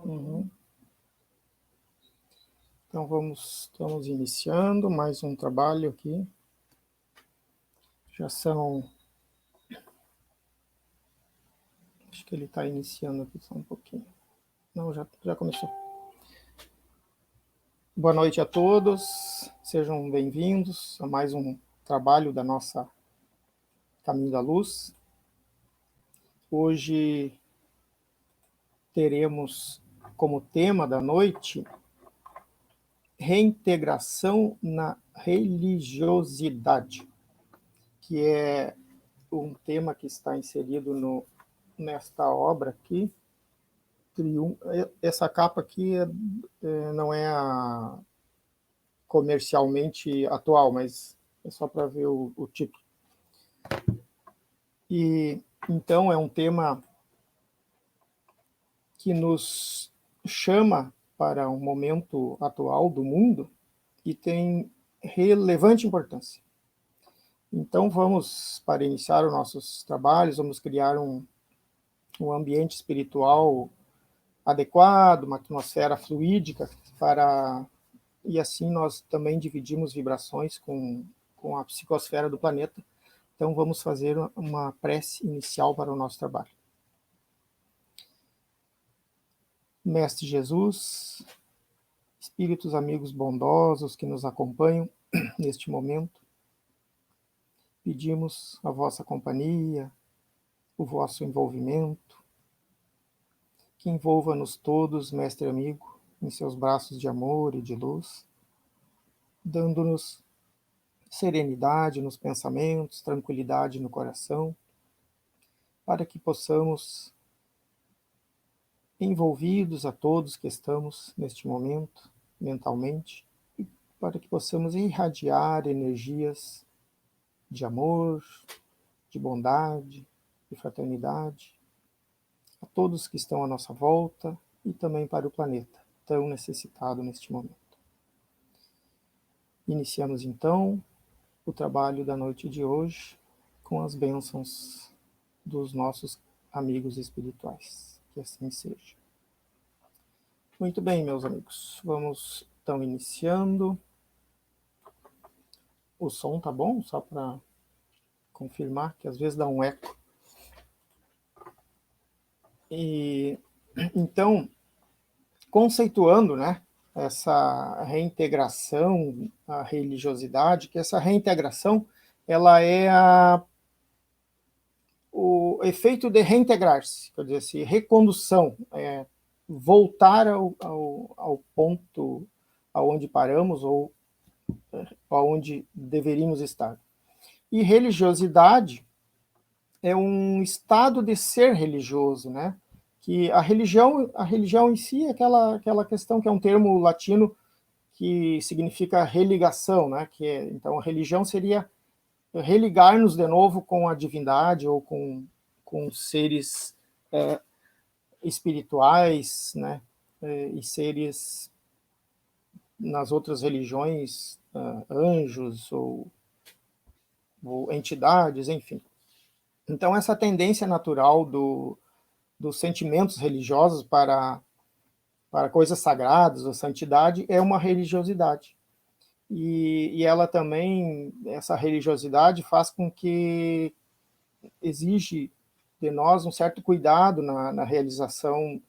Uhum. Então estamos iniciando mais um trabalho aqui. Já são... Acho que ele está iniciando aqui só um pouquinho. Não, já começou. Boa noite a todos, sejam bem-vindos a mais um trabalho da nossa Caminho da Luz. Hoje teremos como tema da noite reintegração na religiosidade, que é um tema que está inserido nesta obra aqui. Essa capa aqui não é a comercialmente atual, mas é só para ver o título. E então é um tema que nos chama para um momento atual do mundo e tem relevante importância. Então vamos, para iniciar os nossos trabalhos, vamos criar um ambiente espiritual adequado, uma atmosfera fluídica, e assim nós também dividimos vibrações com a psicosfera do planeta. Então vamos fazer uma prece inicial para o nosso trabalho. Mestre Jesus, espíritos amigos bondosos que nos acompanham neste momento, pedimos a vossa companhia, o vosso envolvimento, que envolva-nos todos, mestre amigo, em seus braços de amor e de luz, dando-nos serenidade nos pensamentos, tranquilidade no coração, para que possamos, envolvidos a todos que estamos neste momento, mentalmente, e para que possamos irradiar energias de amor, de bondade, de fraternidade, a todos que estão à nossa volta e também para o planeta, tão necessitado neste momento. Iniciamos então o trabalho da noite de hoje com as bênçãos dos nossos amigos espirituais. Que assim seja. Muito bem, meus amigos. Vamos então iniciando. O som tá bom? Só para confirmar, que às vezes dá um eco. E então, conceituando, né, essa reintegração à religiosidade, que essa reintegração ela é o efeito de reintegrar-se, quer dizer, assim, recondução, voltar ao ponto aonde paramos ou aonde deveríamos estar. E religiosidade é um estado de ser religioso, né? Que a religião em si é aquela questão que é um termo latino que significa religação, né? Então a religião seria religar-nos de novo com a divindade ou com seres espirituais, né? E seres nas outras religiões, anjos ou entidades, enfim. Então essa tendência natural dos sentimentos religiosos para coisas sagradas ou santidade é uma religiosidade. E ela também, essa religiosidade faz com que exige de nós um certo cuidado na realização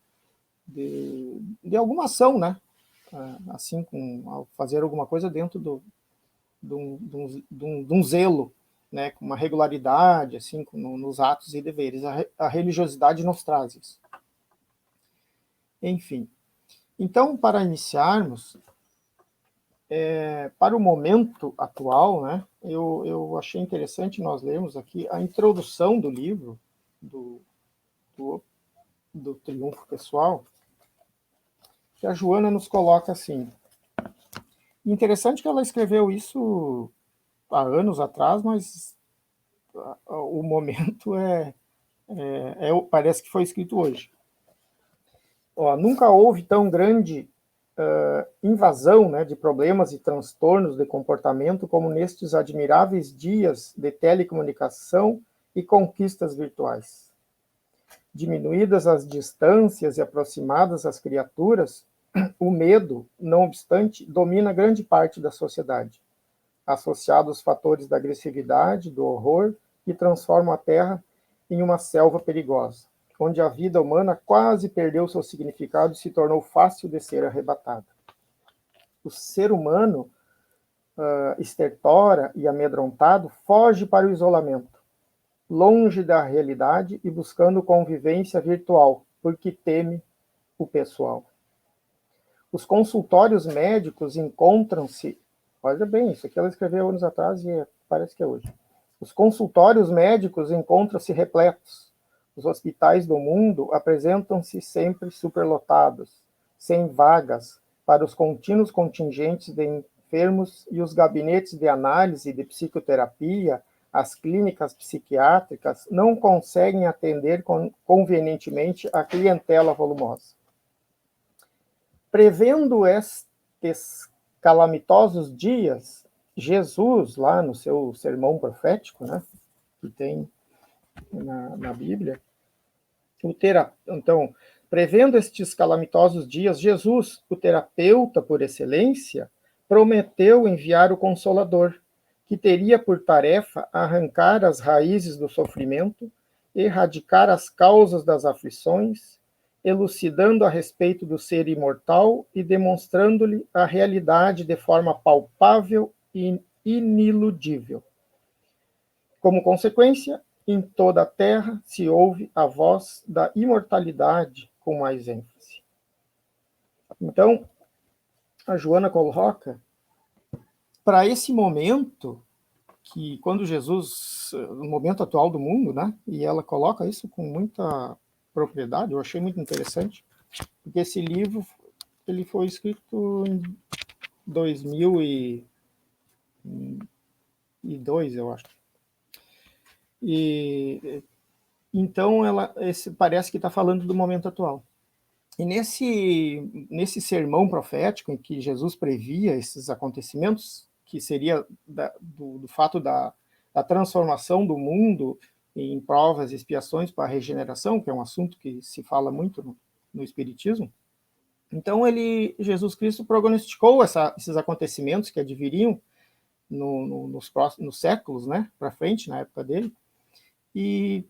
de alguma ação, né? Assim, ao fazer alguma coisa dentro de um zelo, né? Com uma regularidade, assim, nos atos e deveres. A religiosidade nos traz isso. Enfim. Então, para iniciarmos, para o momento atual, né, eu achei interessante nós lermos aqui a introdução do livro, do Triunfo Pessoal, que a Joana nos coloca assim. Interessante que ela escreveu isso há anos atrás, mas o momento parece que foi escrito hoje. Nunca houve tão grande invasão, né, de problemas e transtornos de comportamento como nestes admiráveis dias de telecomunicação e conquistas virtuais. Diminuídas as distâncias e aproximadas as criaturas, o medo, não obstante, domina grande parte da sociedade, associado aos fatores da agressividade, do horror, que transformam a Terra em uma selva perigosa, onde a vida humana quase perdeu seu significado e se tornou fácil de ser arrebatada. O ser humano, estertora e amedrontado, foge para o isolamento, longe da realidade e buscando convivência virtual, porque teme o pessoal. Os consultórios médicos encontram-se, olha bem, isso aqui ela escreveu anos atrás e parece que é hoje. Os consultórios médicos encontram-se repletos. Os hospitais do mundo apresentam-se sempre superlotados, sem vagas para os contínuos contingentes de enfermos e os gabinetes de análise de psicoterapia, as clínicas psiquiátricas não conseguem atender convenientemente a clientela volumosa. Prevendo estes calamitosos dias, Jesus, lá no seu sermão profético, né, que tem na Bíblia, então, prevendo estes calamitosos dias, Jesus, o terapeuta por excelência, prometeu enviar o Consolador, que teria por tarefa arrancar as raízes do sofrimento, erradicar as causas das aflições, elucidando a respeito do ser imortal e demonstrando-lhe a realidade de forma palpável e iniludível. Como consequência, em toda a terra se ouve a voz da imortalidade com mais ênfase. Então, a Joana coloca, para esse momento, que quando Jesus, no momento atual do mundo, né, e ela coloca isso com muita propriedade, eu achei muito interessante, porque esse livro ele foi escrito em 2002, eu acho. E então parece que está falando do momento atual. E nesse sermão profético em que Jesus previa esses acontecimentos, que seria do fato da transformação do mundo em provas e expiações para a regeneração, que é um assunto que se fala muito no Espiritismo. Então, Jesus Cristo prognosticou esses acontecimentos que adviriam nos séculos, né, para frente, na época dele, e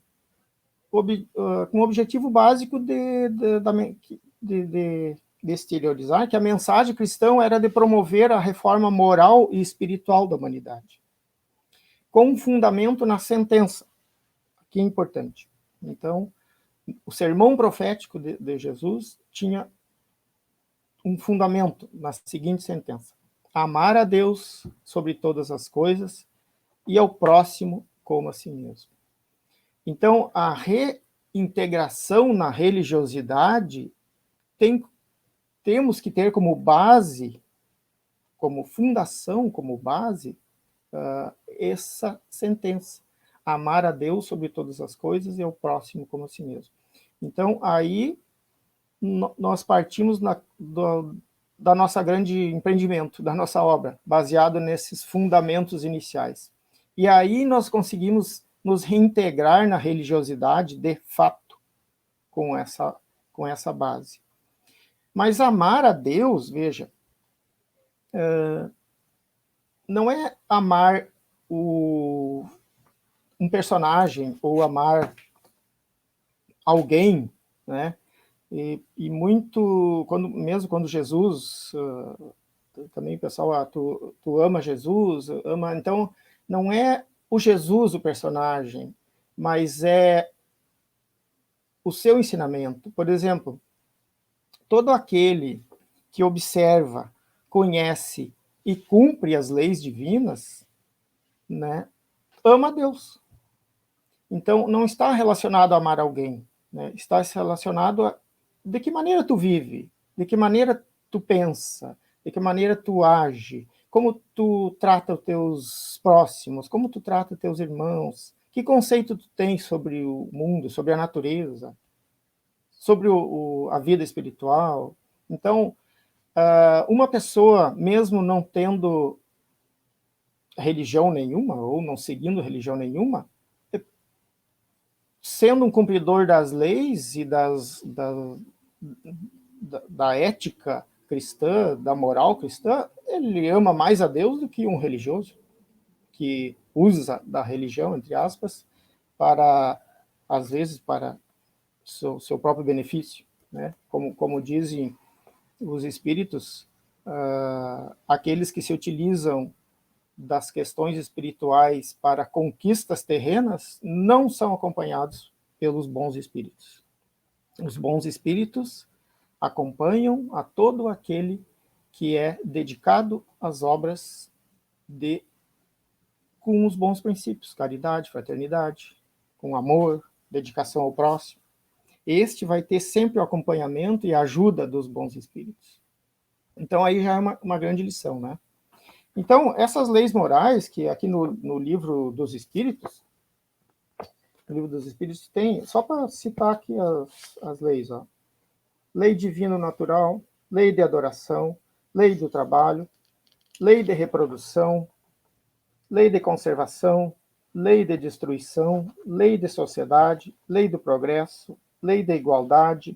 com o objetivo básico de exteriorizar que a mensagem cristã era de promover a reforma moral e espiritual da humanidade, com fundamento na sentença, que é importante. Então, o sermão profético de Jesus tinha um fundamento na seguinte sentença: amar a Deus sobre todas as coisas e ao próximo como a si mesmo. Então, a reintegração na religiosidade temos que ter como base, como fundação, como base, essa sentença: amar a Deus sobre todas as coisas e ao próximo como a si mesmo. Então, aí nós partimos da nossa grande empreendimento, da nossa obra, baseado nesses fundamentos iniciais. E aí nós conseguimos nos reintegrar na religiosidade de fato, com essa base. Mas amar a Deus, veja, não é amar um personagem ou amar alguém, né? E muito, mesmo quando Jesus, também o pessoal, tu ama Jesus, ama, então não é o Jesus o personagem, mas é o seu ensinamento. Por exemplo, todo aquele que observa, conhece e cumpre as leis divinas, né, ama a Deus. Então, não está relacionado a amar alguém, né, está relacionado a de que maneira tu vive, de que maneira tu pensa, de que maneira tu age, como tu trata os teus próximos, como tu trata os teus irmãos, que conceito tu tens sobre o mundo, sobre a natureza, sobre a vida espiritual. Então, uma pessoa, mesmo não tendo religião nenhuma, ou não seguindo religião nenhuma, sendo um cumpridor das leis e da ética cristã, da moral cristã, ele ama mais a Deus do que um religioso, que usa da religião, entre aspas, para, às vezes, para seu próprio benefício, né? Como dizem os espíritos, aqueles que se utilizam das questões espirituais para conquistas terrenas não são acompanhados pelos bons espíritos. Os bons espíritos acompanham a todo aquele que é dedicado às obras com os bons princípios, caridade, fraternidade, com amor, dedicação ao próximo. Este vai ter sempre o acompanhamento e a ajuda dos bons espíritos. Então aí já é uma grande lição, né? Então, essas leis morais, que aqui no livro dos Espíritos, tem, só para citar aqui as leis, ó. Lei divino-natural, lei de adoração, lei do trabalho, lei de reprodução, lei de conservação, lei de destruição, lei de sociedade, lei do progresso, lei da igualdade,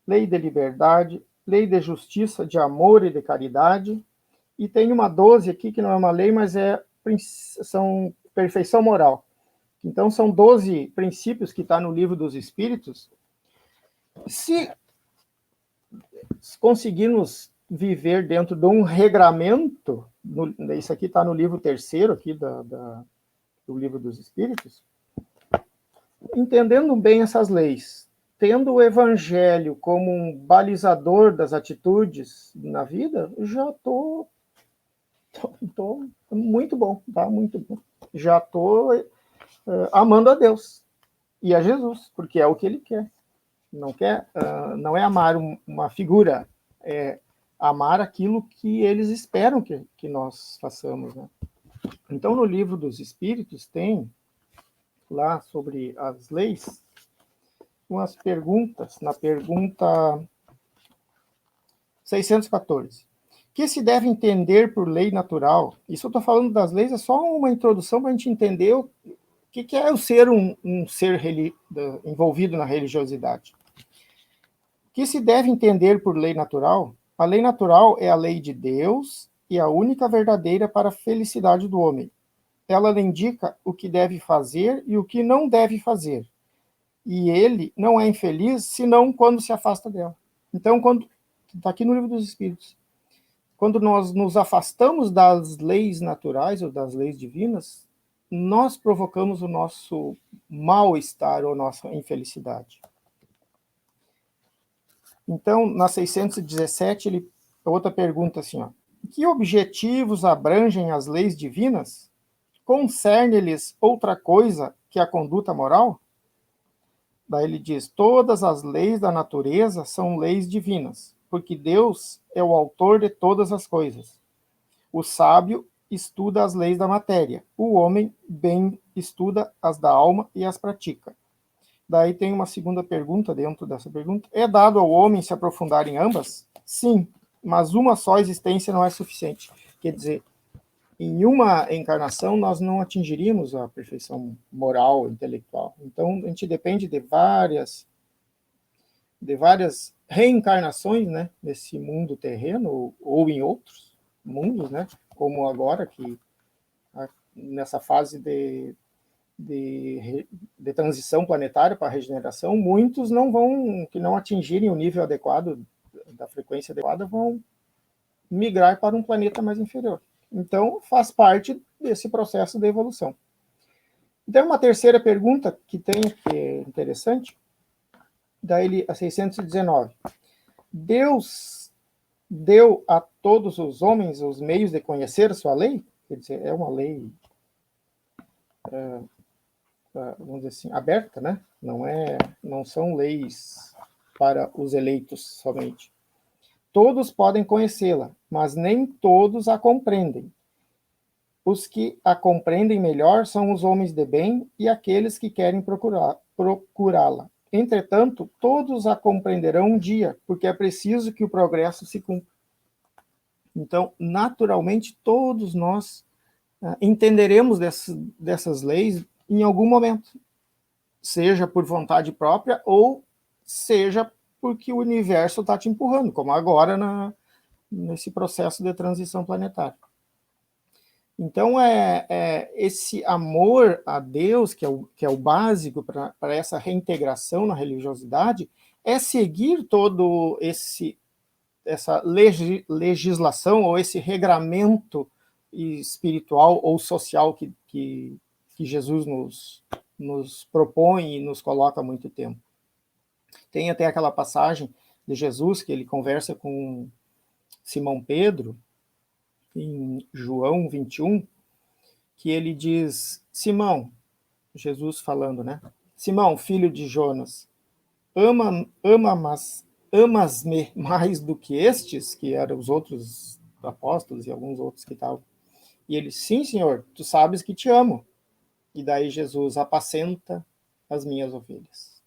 lei de liberdade, lei de justiça, de amor e de caridade. E tem uma 12 aqui, que não é uma lei, mas são perfeição moral. Então, são 12 princípios que está no livro dos Espíritos. Se conseguirmos viver dentro de um regramento, isso aqui está no livro terceiro aqui do livro dos Espíritos, entendendo bem essas leis, tendo o Evangelho como um balizador das atitudes na vida, já estou muito bom, tá? Muito bom. Já estou amando a Deus e a Jesus, porque é o que ele quer. Não é amar uma figura, é amar aquilo que eles esperam que nós façamos, né? Então, no livro dos Espíritos, tem lá sobre as leis umas perguntas, na pergunta 614. Que se deve entender por lei natural? Isso eu estou falando das leis, é só uma introdução para a gente entender o que é o ser um ser envolvido na religiosidade. Que se deve entender por lei natural? A lei natural é a lei de Deus e a única verdadeira para a felicidade do homem. Ela indica o que deve fazer e o que não deve fazer. E ele não é infeliz senão quando se afasta dela. Então, quando está aqui no livro dos Espíritos, quando nós nos afastamos das leis naturais ou das leis divinas, nós provocamos o nosso mal-estar ou nossa infelicidade. Então, na 617, outra pergunta assim, ó, que objetivos abrangem as leis divinas? Concerne-lhes outra coisa que a conduta moral? Daí ele diz, todas as leis da natureza são leis divinas, porque Deus é o autor de todas as coisas. O sábio estuda as leis da matéria, o homem bem estuda as da alma e as pratica. Daí tem uma segunda pergunta dentro dessa pergunta. É dado ao homem se aprofundar em ambas? Sim, mas uma só existência não é suficiente. Quer dizer, em uma encarnação nós não atingiríamos a perfeição moral, intelectual. Então a gente depende de várias reencarnações, né, nesse mundo terreno ou em outros mundos, né, como agora que nessa fase de transição planetária para a regeneração, muitos que não atingirem o nível adequado, da frequência adequada, vão migrar para um planeta mais inferior. Então, faz parte desse processo de evolução. Então, uma terceira pergunta que é interessante, daí a 619. Deus deu a todos os homens os meios de conhecer a sua lei? Quer dizer, é uma lei vamos dizer assim, aberta, né? Não são leis para os eleitos somente. Todos podem conhecê-la, mas nem todos a compreendem. Os que a compreendem melhor são os homens de bem e aqueles que querem procurá-la. Entretanto, todos a compreenderão um dia, porque é preciso que o progresso se cumpra. Então, naturalmente, todos nós entenderemos dessas leis em algum momento. seja por vontade própria ou seja porque o universo está te empurrando, como agora nesse processo de transição planetária. Então, esse amor a Deus, que é o básico para essa reintegração na religiosidade, é seguir todo essa legislação ou esse regramento espiritual ou social que Jesus nos propõe e nos coloca há muito tempo. Tem até aquela passagem de Jesus que ele conversa com Simão Pedro, em João 21, que ele diz: Simão, Jesus falando, né? Simão, filho de Jonas, amas-me mais do que estes, que eram os outros apóstolos e alguns outros que estavam. E ele: sim, Senhor, tu sabes que te amo. E daí Jesus: apacenta as minhas ovelhas.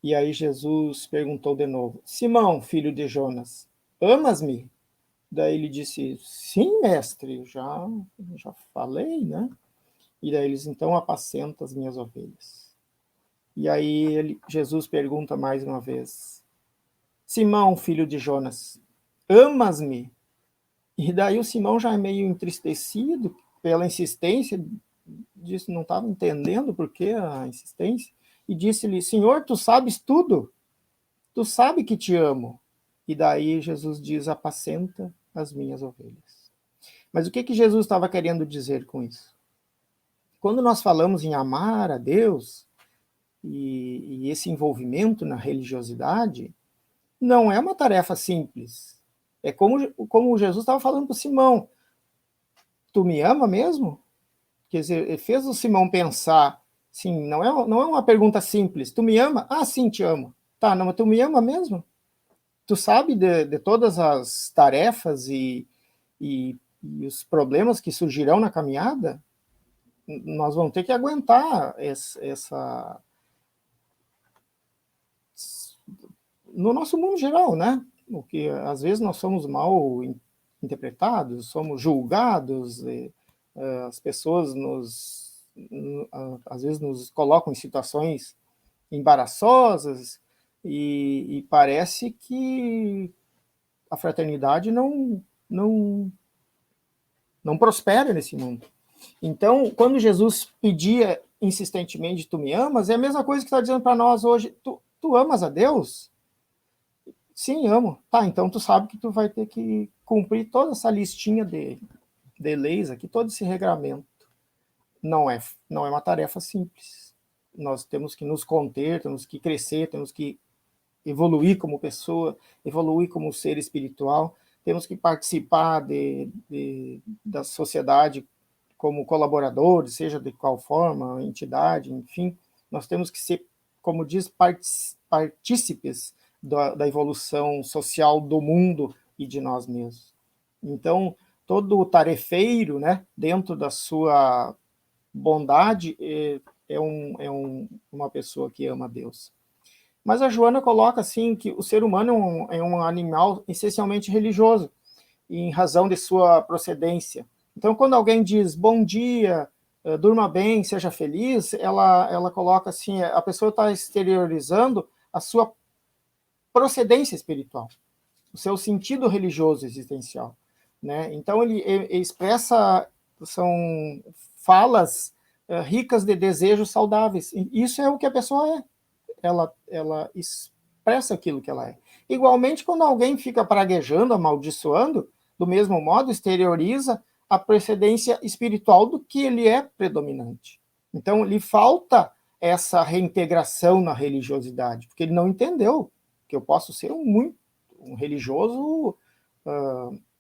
E aí Jesus perguntou de novo: Simão, filho de Jonas, amas-me? Daí ele disse: sim, mestre, já falei, né? E daí eles: então apacenta as minhas ovelhas. E aí Jesus pergunta mais uma vez: Simão, filho de Jonas, amas-me? E daí o Simão, já meio entristecido pela insistência, disse, não estava entendendo por que a insistência, e disse-lhe: Senhor, tu sabes tudo, tu sabe que te amo. E daí Jesus diz: apacenta as minhas ovelhas. Mas o que Jesus estava querendo dizer com isso? Quando nós falamos em amar a Deus e esse envolvimento na religiosidade, não é uma tarefa simples. É como Jesus estava falando para o Simão: tu me ama mesmo? Quer dizer, ele fez o Simão pensar, sim, não é uma pergunta simples. Tu me ama? Ah, sim, te amo. Tá, não, mas tu me ama mesmo? Tu sabe de todas as tarefas e os problemas que surgirão na caminhada? Nós vamos ter que aguentar essa no nosso mundo geral, né? Porque às vezes nós somos mal interpretados, somos julgados, as pessoas às vezes nos colocam em situações embaraçosas e parece que a fraternidade não prospera nesse mundo. Então, quando Jesus pedia insistentemente: tu me amas, é a mesma coisa que está dizendo para nós hoje: tu amas a Deus? Sim, amo. Tá, então tu sabe que tu vai ter que cumprir toda essa listinha de leis aqui, todo esse regramento. Não é uma tarefa simples. Nós temos que nos conter, temos que crescer, temos que evoluir como pessoa, evoluir como ser espiritual, temos que participar da sociedade como colaboradores, seja de qual forma, entidade, enfim, nós temos que ser, como diz, partícipes da evolução social do mundo e de nós mesmos. Então, todo tarefeiro, né, dentro da sua bondade, uma pessoa que ama Deus. Mas a Joana coloca assim que o ser humano é um animal essencialmente religioso, em razão de sua procedência. Então, quando alguém diz bom dia, durma bem, seja feliz, ela coloca assim, a pessoa está exteriorizando a sua procedência espiritual, o seu sentido religioso existencial, né? Então ele expressa, são falas ricas de desejos saudáveis. Isso é o que a pessoa é. Ela expressa aquilo que ela é. Igualmente, quando alguém fica praguejando, amaldiçoando, do mesmo modo, exterioriza a precedência espiritual do que ele é predominante. Então, lhe falta essa reintegração na religiosidade, porque ele não entendeu que eu posso ser um religioso,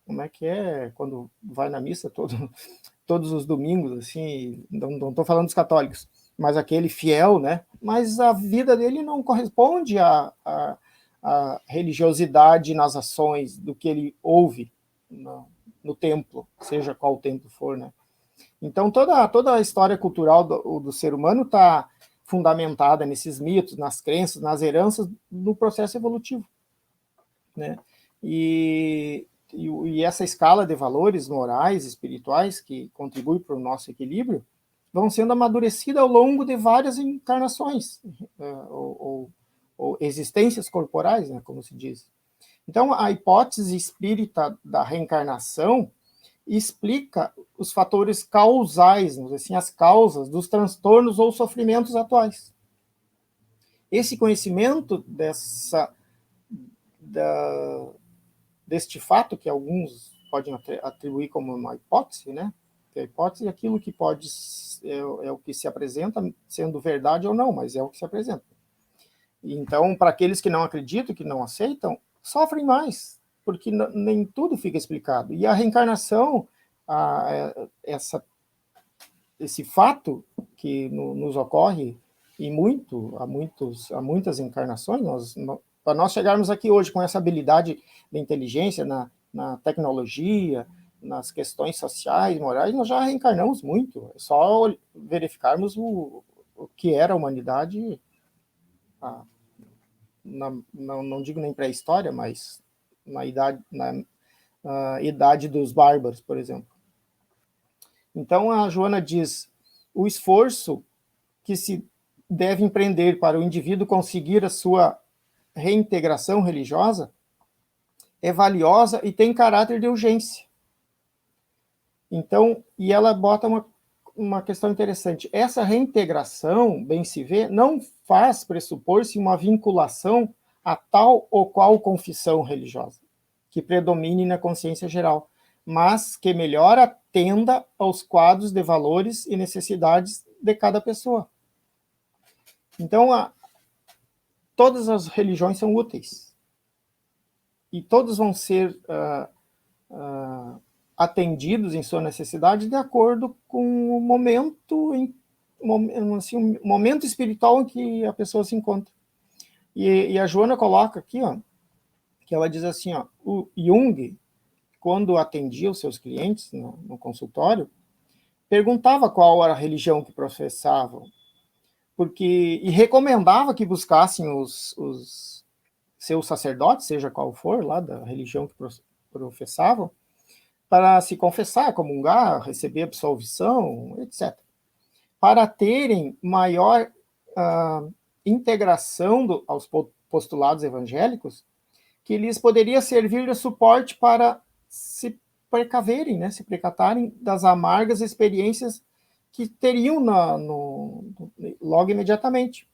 como é que é, quando vai na missa todos os domingos, assim, não estou falando dos católicos, mas aquele fiel, né? Mas a vida dele não corresponde à religiosidade nas ações do que ele ouve no templo, seja qual templo for, né? Então toda a história cultural do ser humano está fundamentada nesses mitos, nas crenças, nas heranças do processo evolutivo, né? E essa escala de valores morais, espirituais, que contribui para o nosso equilíbrio, vão sendo amadurecidas ao longo de várias encarnações, ou existências corporais, né, como se diz. Então, a hipótese espírita da reencarnação explica os fatores causais, assim, as causas dos transtornos ou sofrimentos atuais. Esse conhecimento deste fato, que alguns podem atribuir como uma hipótese, né? Que a hipótese é aquilo que pode é o que se apresenta, sendo verdade ou não, mas é o que se apresenta. Então, para aqueles que não acreditam, que não aceitam, sofrem mais, porque nem tudo fica explicado. E a reencarnação, esse fato que nos ocorre há muitas encarnações, para nós chegarmos aqui hoje com essa habilidade de inteligência na tecnologia, nas questões sociais, morais, nós já reencarnamos muito. É só verificarmos o que era a humanidade, não digo nem pré-história, mas na idade dos bárbaros, por exemplo. Então, a Joana diz, o esforço que se deve empreender para o indivíduo conseguir a sua reintegração religiosa é valiosa e tem caráter de urgência. Então, e ela bota uma questão interessante. Essa reintegração, bem se vê, não faz pressupor-se uma vinculação a tal ou qual confissão religiosa, que predomine na consciência geral, mas que melhor atenda aos quadros de valores e necessidades de cada pessoa. Então, todas as religiões são úteis. E todos vão ser atendidos em sua necessidade de acordo com o momento, assim, um momento espiritual em que a pessoa se encontra. E a Joana coloca aqui, ó, que ela diz assim, ó, o Jung, quando atendia os seus clientes no consultório, perguntava qual era a religião que professavam, e recomendava que buscassem os seus sacerdotes, seja qual for, lá da religião que professavam, para se confessar, comungar, receber absolvição, etc. Para terem maior integração aos postulados evangélicos, que lhes poderia servir de suporte para se precaverem, né, se precatarem das amargas experiências que teriam logo imediatamente.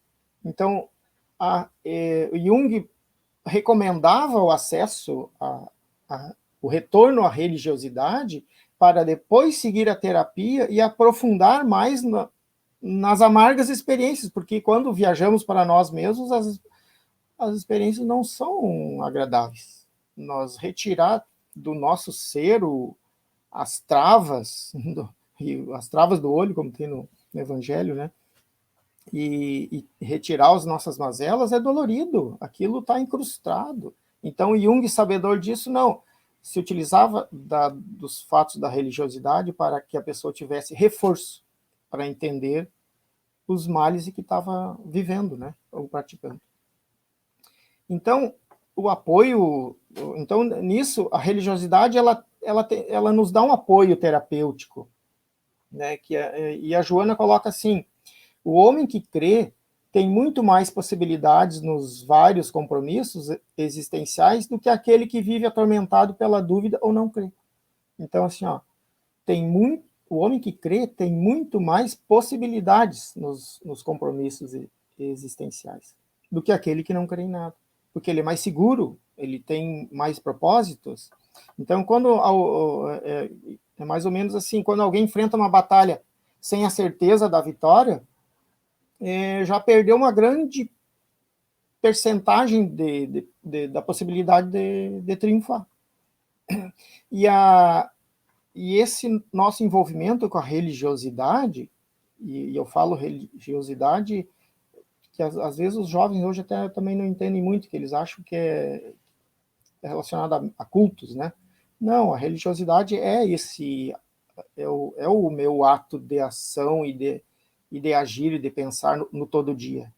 Então, Jung recomendava o acesso o retorno à religiosidade para depois seguir a terapia e aprofundar mais nas amargas experiências, porque quando viajamos para nós mesmos, as experiências não são agradáveis. Nós retirar do nosso ser as travas, as travas do olho, como tem no Evangelho, né? E retirar as nossas mazelas é dolorido, aquilo está incrustado. Então, Jung, sabedor disso, não. Se utilizava dos fatos da religiosidade para que a pessoa tivesse reforço para entender os males que estava vivendo, né, ou praticando. Então, o apoio, então nisso a religiosidade ela nos dá um apoio terapêutico, né? E a Joana coloca assim: o homem que crê tem muito mais possibilidades nos vários compromissos existenciais do que aquele que vive atormentado pela dúvida ou não crê. Então, assim, ó, o homem que crê tem muito mais possibilidades nos compromissos existenciais do que aquele que não crê em nada, porque ele é mais seguro, ele tem mais propósitos. Então, é mais ou menos assim, quando alguém enfrenta uma batalha sem a certeza da vitória, já perdeu uma grande percentagem da possibilidade de triunfar. E esse nosso envolvimento com a religiosidade, e eu falo religiosidade, que às vezes os jovens hoje até também não entendem muito, que eles acham que é relacionado a cultos, né? Não, a religiosidade é o meu ato de ação e de agir e de pensar no todo dia.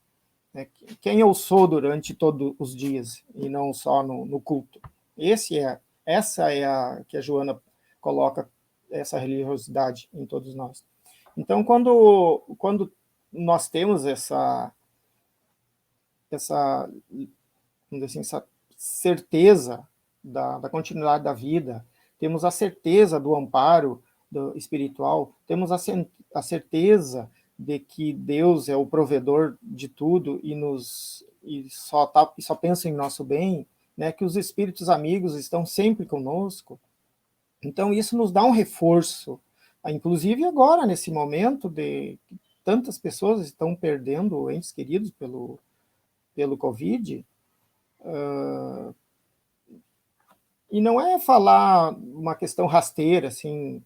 Né? Quem eu sou durante todos os dias, e não só no culto. Essa é a que a Joana coloca, essa religiosidade em todos nós. Então, quando nós temos essa, vamos dizer assim, essa certeza da continuidade da vida, temos a certeza do amparo espiritual, temos a certeza de que Deus é o provedor de tudo e só pensa em nosso bem, né, que os espíritos amigos estão sempre conosco. Então, isso nos dá um reforço, inclusive agora, nesse momento de que tantas pessoas estão perdendo entes queridos pelo Covid, e não é falar uma questão rasteira, assim,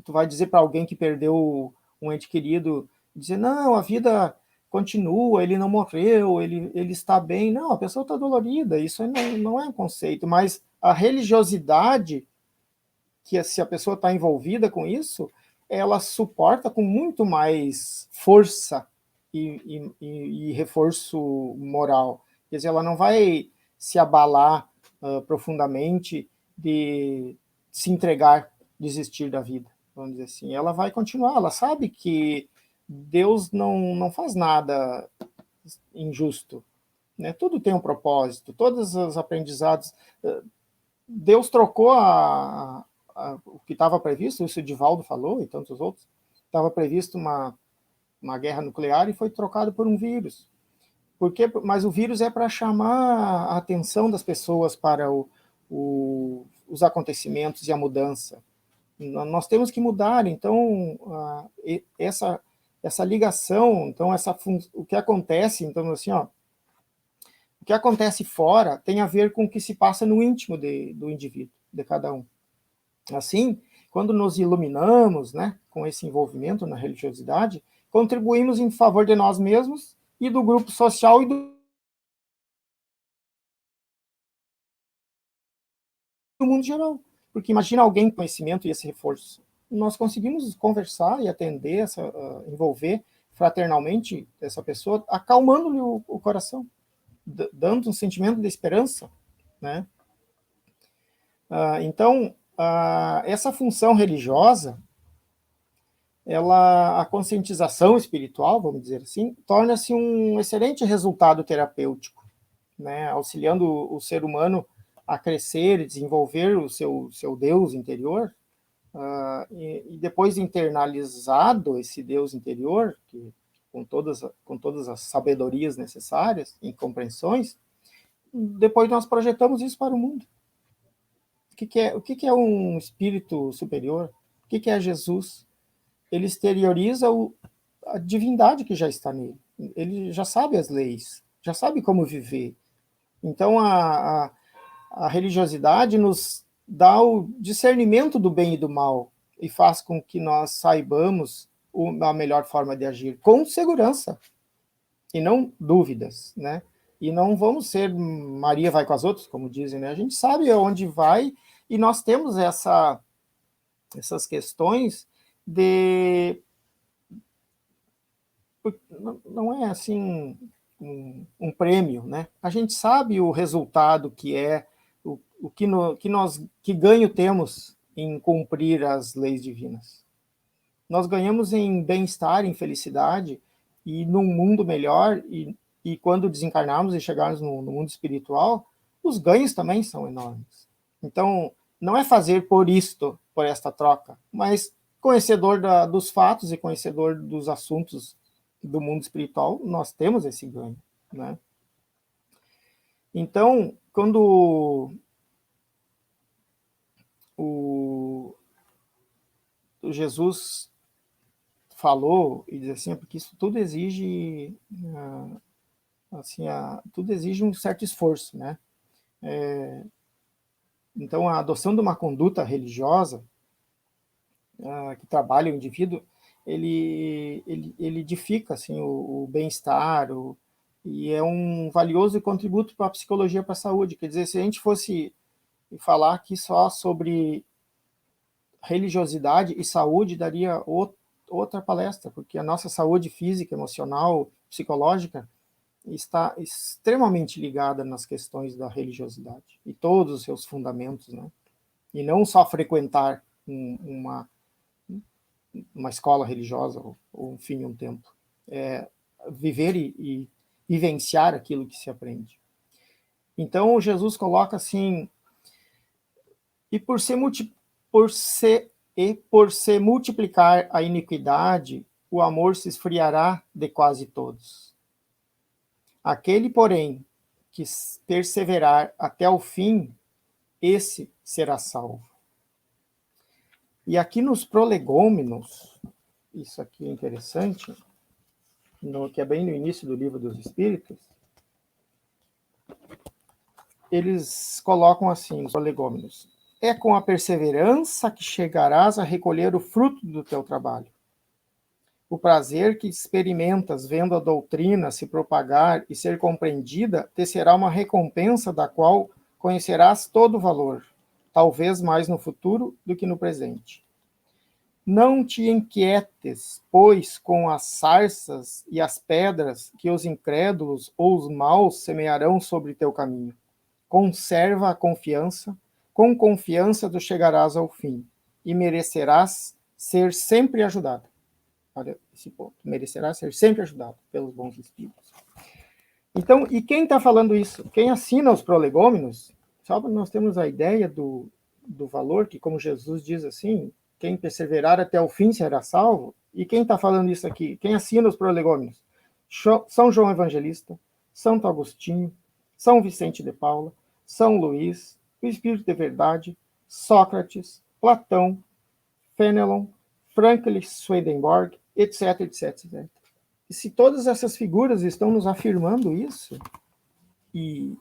tu vai dizer para alguém que perdeu um ente querido, dizer, não, a vida continua, ele não morreu, ele está bem. Não, a pessoa está dolorida, isso não é um conceito, mas a religiosidade, que se a pessoa está envolvida com isso, ela suporta com muito mais força e reforço moral. Quer dizer, ela não vai se abalar profundamente de se entregar, desistir da vida, vamos dizer assim. Ela vai continuar, ela sabe que Deus não faz nada injusto, né? Tudo tem um propósito, todos os aprendizados. Deus trocou o que estava previsto, isso o Divaldo falou e tantos outros, estava previsto uma guerra nuclear e foi trocado por um vírus. Mas o vírus é para chamar a atenção das pessoas para os acontecimentos e a mudança. Nós temos que mudar, então, essa ligação, então, o que acontece, então, assim, ó, o que acontece fora tem a ver com o que se passa no íntimo do indivíduo, de cada um. Assim, quando nos iluminamos, né, com esse envolvimento na religiosidade, contribuímos em favor de nós mesmos e do grupo social e do mundo geral. Porque imagina alguém com conhecimento e esse reforço. Nós conseguimos conversar e atender, envolver fraternalmente essa pessoa, acalmando-lhe o coração, dando um sentimento de esperança, né? Então, essa função religiosa, a conscientização espiritual, vamos dizer assim, torna-se um excelente resultado terapêutico, né? Auxiliando o ser humano a crescer e desenvolver o seu Deus interior, e depois internalizado esse Deus interior, com todas as sabedorias necessárias e compreensões, depois nós projetamos isso para o mundo. O que é um espírito superior? O que é Jesus? Ele exterioriza a divindade que já está nele. Ele já sabe as leis, já sabe como viver. Então, a religiosidade nos dá o discernimento do bem e do mal e faz com que nós saibamos a melhor forma de agir, com segurança e não dúvidas, né? E não vamos ser Maria vai com as outras, como dizem, né? A gente sabe aonde vai e nós temos essas questões de... Não é assim um prêmio, né? A gente sabe o resultado que é, que ganho temos em cumprir as leis divinas. Nós ganhamos em bem-estar, em felicidade e num mundo melhor, e quando desencarnarmos e chegarmos no mundo espiritual, os ganhos também são enormes. Então, não é fazer por esta troca, mas conhecedor dos fatos e conhecedor dos assuntos do mundo espiritual, nós temos esse ganho, né? Então, quando o Jesus falou e diz assim, porque isso tudo exige assim, tudo exige um certo esforço, né? Então, a adoção de uma conduta religiosa que trabalha o indivíduo, ele edifica assim, o bem-estar, e é um valioso contributo para a psicologia, para a saúde. Quer dizer, se a gente fosse falar aqui só sobre religiosidade e saúde, daria outra palestra, porque a nossa saúde física, emocional, psicológica está extremamente ligada nas questões da religiosidade e todos os seus fundamentos, né? E não só frequentar uma uma escola religiosa, ou enfim, um templo. É viver e vivenciar aquilo que se aprende. Então, Jesus coloca assim, e por se multiplicar a iniquidade, o amor se esfriará de quase todos. Aquele, porém, que perseverar até o fim, esse será salvo. E aqui nos prolegômenos, isso aqui é interessante, que é bem no início do Livro dos Espíritos, eles colocam assim, os prolegômenos: é com a perseverança que chegarás a recolher o fruto do teu trabalho. O prazer que experimentas vendo a doutrina se propagar e ser compreendida te será uma recompensa da qual conhecerás todo o valor, talvez mais no futuro do que no presente. Não te inquietes, pois, com as sarças e as pedras que os incrédulos ou os maus semearão sobre teu caminho. Conserva a confiança, com confiança tu chegarás ao fim, e merecerás ser sempre ajudado. Olha esse ponto, merecerás ser sempre ajudado pelos bons espíritos. Então, e quem está falando isso? Quem assina os prolegômenos, só para nós termos a ideia do valor, que como Jesus diz assim, quem perseverar até o fim será salvo. E quem está falando isso aqui? Quem assina os prolegômenos? São João Evangelista, Santo Agostinho, São Vicente de Paula, São Luís, o Espírito de Verdade, Sócrates, Platão, Fenelon, Franklin Swedenborg, etc, etc, etc. E se todas essas figuras estão nos afirmando isso e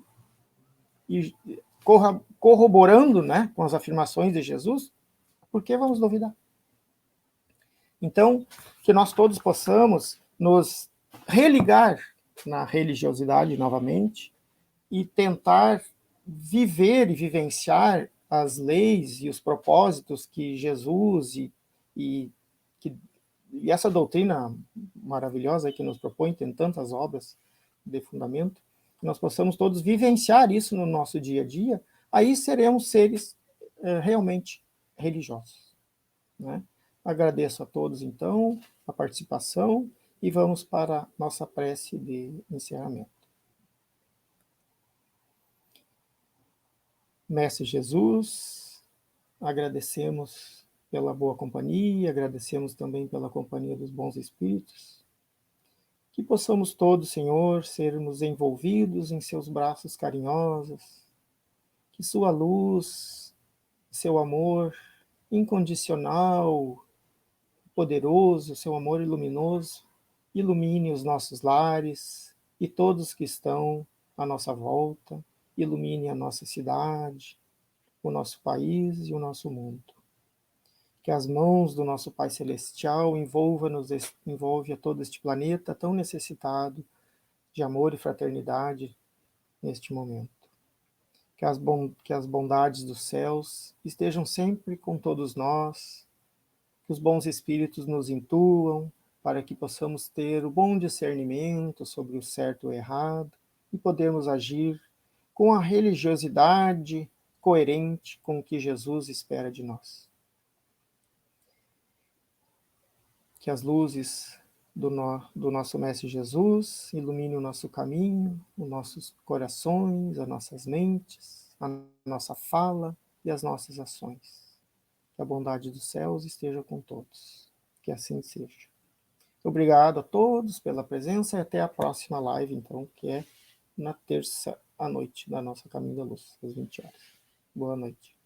corroborando, né, com as afirmações de Jesus, por que vamos duvidar? Então, que nós todos possamos nos religar na religiosidade novamente e tentar viver e vivenciar as leis e os propósitos que Jesus e essa doutrina maravilhosa que nos propõe, tem tantas obras de fundamento, que nós possamos todos vivenciar isso no nosso dia a dia, aí seremos seres realmente religiosos, né? Agradeço a todos, então, a participação e vamos para a nossa prece de encerramento. Mestre Jesus, agradecemos pela boa companhia, agradecemos também pela companhia dos bons espíritos, que possamos todos, Senhor, sermos envolvidos em seus braços carinhosos, que sua luz, seu amor incondicional, poderoso, seu amor luminoso, ilumine os nossos lares e todos que estão à nossa volta, ilumine a nossa cidade, o nosso país e o nosso mundo. Que as mãos do nosso Pai Celestial envolve a todo este planeta tão necessitado de amor e fraternidade neste momento. Que as bondades dos céus estejam sempre com todos nós, que os bons espíritos nos intuam, para que possamos ter o bom discernimento sobre o certo e o errado e podermos agir com a religiosidade coerente com o que Jesus espera de nós. Que as luzes do nosso Mestre Jesus ilumine o nosso caminho, os nossos corações, as nossas mentes, a nossa fala e as nossas ações. Que a bondade dos céus esteja com todos. Que assim seja. Obrigado a todos pela presença e até a próxima live, então, que é na terça à noite da nossa Caminho da Luz, às 20 horas. Boa noite.